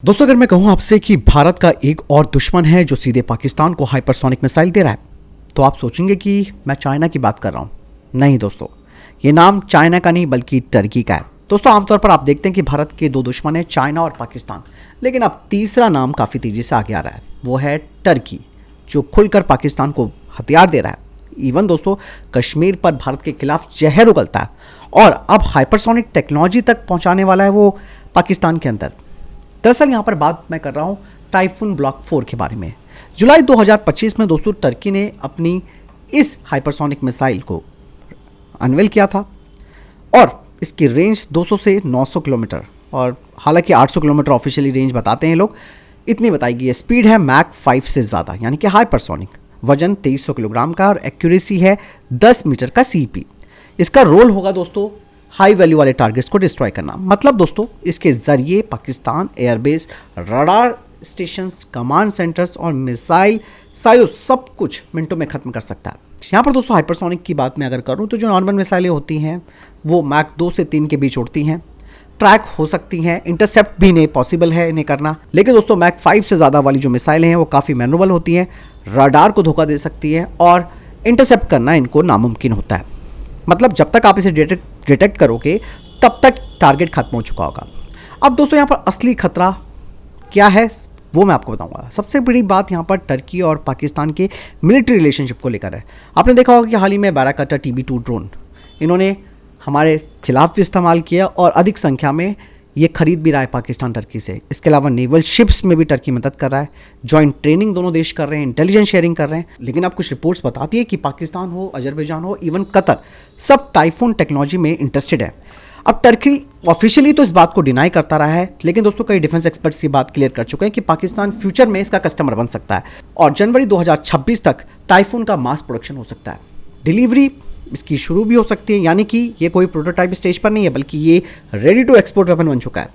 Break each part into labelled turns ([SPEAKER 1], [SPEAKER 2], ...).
[SPEAKER 1] दोस्तों अगर मैं कहूं आपसे कि भारत का एक और दुश्मन है जो सीधे पाकिस्तान को हाइपरसोनिक मिसाइल दे रहा है, तो आप सोचेंगे कि मैं चाइना की बात कर रहा हूं। नहीं दोस्तों, ये नाम चाइना का नहीं बल्कि टर्की का है। दोस्तों आमतौर पर आप देखते हैं कि भारत के दो दुश्मन हैं, चाइना और पाकिस्तान, लेकिन अब तीसरा नाम काफ़ी तेज़ी से आगे आ रहा है, वो है टर्की, जो खुलकर पाकिस्तान को हथियार दे रहा है। इवन दोस्तों कश्मीर पर भारत के खिलाफ जहर उगलता है और अब हाइपरसोनिक टेक्नोलॉजी तक पहुंचाने वाला है वो पाकिस्तान के अंदर। दरअसल यहाँ पर बात मैं कर रहा हूँ टाइफून ब्लॉक 4 के बारे में। जुलाई 2025 में दोस्तों टर्की ने अपनी इस हाइपरसोनिक मिसाइल को अनवेल किया था और इसकी रेंज 200 से 900 किलोमीटर, और हालांकि 800 किलोमीटर ऑफिशियली रेंज बताते हैं लोग, इतनी बताई गई है। स्पीड है मैक 5 से ज़्यादा, यानी कि हाइपरसोनिक। वजन 2300 किलोग्राम का और एक्यूरेसी है 10 मीटर का सीपी। इसका रोल होगा दोस्तों हाई वैल्यू वाले टारगेट्स को डिस्ट्रॉय करना। मतलब दोस्तों इसके जरिए Pakistan airbase, radar stations, command centres और मिसाइल साइलों सब कुछ मिनटों में खत्म कर सकता है। यहाँ पर दोस्तों हाइपरसोनिक की बात मैं अगर करूँ तो जो नॉर्मल मिसाइलें होती हैं वो मैक 2 से 3 के बीच उड़ती हैं, ट्रैक हो सकती हैं, इंटरसेप्ट भी नहीं पॉसिबल है इन्हें करना। लेकिन दोस्तों मैक 5 से ज़्यादा वाली जो मिसाइलें हैं वो काफ़ी मैनुअल होती हैं, रडार को धोखा दे सकती है और इंटरसेप्ट करना इनको नामुमकिन होता है। मतलब जब तक आप इसे डिटेक्ट करोगे तब तक टारगेट खत्म हो चुका होगा। अब दोस्तों यहाँ पर असली खतरा क्या है वो मैं आपको बताऊंगा। सबसे बड़ी बात यहाँ पर टर्की और पाकिस्तान के मिलिट्री रिलेशनशिप को लेकर है। आपने देखा होगा कि हाल ही में बैराकटा TB2 ड्रोन इन्होंने हमारे खिलाफ भी इस्तेमाल किया और अधिक संख्या में ये खरीद भी रहा है पाकिस्तान टर्की से। इसके अलावा नेवल शिप्स में भी टर्की मदद कर रहा है, जॉइंट ट्रेनिंग दोनों देश कर रहे हैं, इंटेलिजेंस शेयरिंग कर रहे हैं। लेकिन अब कुछ रिपोर्ट्स बताती है कि पाकिस्तान हो, अजरबैजान हो, इवन कतर, सब टाइफून टेक्नोलॉजी में इंटरेस्टेड है। अब टर्की ऑफिशियली तो इस बात को डिनाई करता रहा है, लेकिन दोस्तों कई डिफेंस एक्सपर्ट्स ये बात क्लियर कर चुके हैं कि पाकिस्तान फ्यूचर में इसका कस्टमर बन सकता है और जनवरी 2026 तक टाइफून का मास प्रोडक्शन हो सकता है। डिलीवरी इसकी शुरू भी हो सकती है, यानी कि ये कोई प्रोटोटाइप स्टेज पर नहीं है बल्कि ये रेडी टू एक्सपोर्ट वेपन बन चुका है।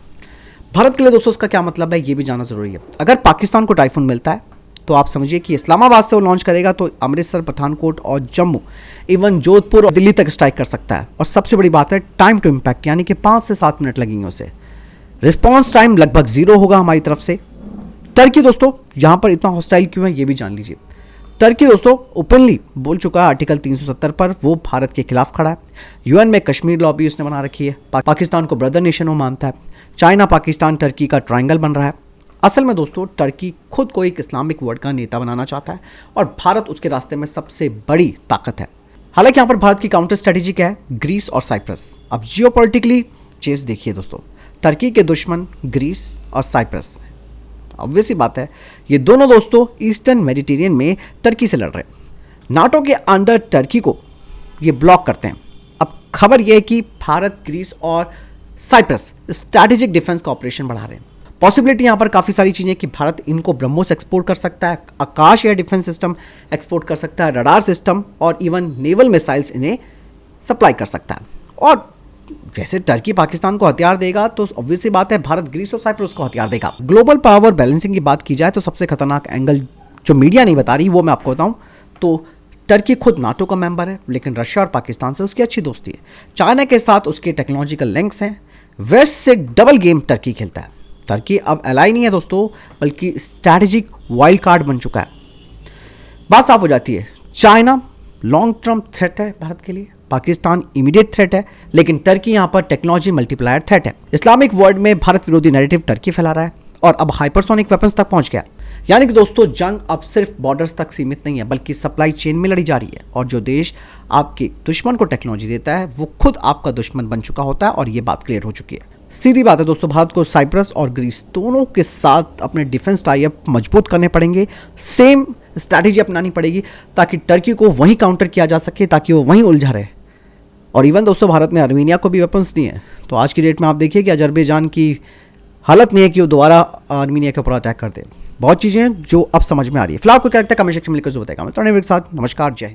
[SPEAKER 1] भारत के लिए दोस्तों इसका क्या मतलब है ये भी जानना जरूरी है। अगर पाकिस्तान को टाइफून मिलता है तो आप समझिए कि इस्लामाबाद से वो लॉन्च करेगा तो अमृतसर, पठानकोट और जम्मू, इवन जोधपुर और दिल्ली तक स्ट्राइक कर सकता है। और सबसे बड़ी बात है टाइम टू इम्पैक्ट, यानी कि 5 से 7 मिनट लगेंगे उसे। रिस्पॉन्स टाइम लगभग 0 होगा हमारी तरफ से। टर्की दोस्तों यहाँ पर इतना हॉस्टाइल क्यों है ये भी जान लीजिए। टर्की दोस्तों ओपनली बोल चुका है आर्टिकल 370 पर वो भारत के खिलाफ खड़ा है। यूएन में कश्मीर लॉबी उसने बना रखी है। पाकिस्तान को ब्रदर नेशन वो मानता है। चाइना, पाकिस्तान, टर्की का ट्रायंगल बन रहा है। असल में दोस्तों टर्की खुद को एक इस्लामिक वर्ल्ड का नेता बनाना चाहता है और भारत उसके रास्ते में सबसे बड़ी ताकत है। हालांकि यहाँ पर भारत की काउंटर स्ट्रेटेजी क्या है? ग्रीस और साइप्रस। अब जियोपॉलिटिकली चेस देखिए दोस्तों, टर्की के दुश्मन ग्रीस और साइप्रस। ऑब्वियस ही बात है ये दोनों दोस्तों ईस्टर्न मेडिटेरियन में टर्की से लड़ रहे हैं। नाटो के अंडर टर्की को ये ब्लॉक करते हैं। अब खबर यह है कि भारत, ग्रीस और साइप्रस स्ट्रैटेजिक डिफेंस का ऑपरेशन बढ़ा रहे हैं। पॉसिबिलिटी यहाँ पर काफ़ी सारी चीज़ें कि भारत इनको ब्रह्मोस एक्सपोर्ट कर सकता है, आकाश एयर डिफेंस सिस्टम एक्सपोर्ट कर सकता है, रडार सिस्टम और इवन नेवल मिसाइल्स इन्हें सप्लाई कर सकता है। और वैसे टर्की पाकिस्तान को हथियार देगा तो ऑब्वियसली बात है भारत, ग्रीस और साइप्रस को हथियार देगा। ग्लोबल पावर बैलेंसिंग की बात की जाए तो सबसे खतरनाक एंगल जो मीडिया नहीं बता रही वो मैं आपको बताऊं तो टर्की खुद नाटो का मेंबर है, लेकिन रशिया और पाकिस्तान से उसकी अच्छी दोस्ती है। चाइना के साथ उसके टेक्नोलॉजिकल लिंक्स हैं। वेस्ट से डबल गेम टर्की खेलता है। टर्की अब एलाई नहीं है दोस्तों बल्कि स्ट्रैटेजिक वाइल्ड कार्ड बन चुका है। बात साफ हो जाती है, चाइना लॉन्ग टर्म थ्रेट है भारत के लिए, पाकिस्तान इमीडिएट थ्रेट है, लेकिन टर्की यहाँ पर टेक्नोलॉजी मल्टीप्लायर थ्रेट है। इस्लामिक वर्ल्ड में भारत विरोधी नैरेटिव टर्की फैला रहा है और अब हाइपरसोनिक वेपन्स तक पहुंच गया। यानी कि दोस्तों जंग अब सिर्फ बॉर्डर्स तक सीमित नहीं है बल्कि सप्लाई चेन में लड़ी जा रही है और जो देश आपके दुश्मन को टेक्नोलॉजी देता है वो खुद आपका दुश्मन बन चुका होता है और ये बात क्लियर हो चुकी है। सीधी बात है दोस्तों, भारत को साइप्रस और ग्रीस दोनों के साथ अपने डिफेंस टाई अप मजबूत करने पड़ेंगे। सेम स्ट्रैटेजी अपनानी पड़ेगी ताकि टर्की को वहीं काउंटर किया जा सके, ताकि वो वहीं उलझा रहे। और इवन दोस्तों भारत ने अर्मीनिया को भी वेपन्स दिए हैं, तो आज की डेट में आप देखिए कि अजरबैजान की हालत नहीं है कि वो दोबारा अर्मीनिया के ऊपर अटैक कर दे। बहुत चीज़ें हैं जो अब समझ में आ रही है। फिलहाल को क्या लगता है कमेंट सेक्शन में लिखकर जो बताएगा। मैं तो साथ नमस्कार, जय हिंद।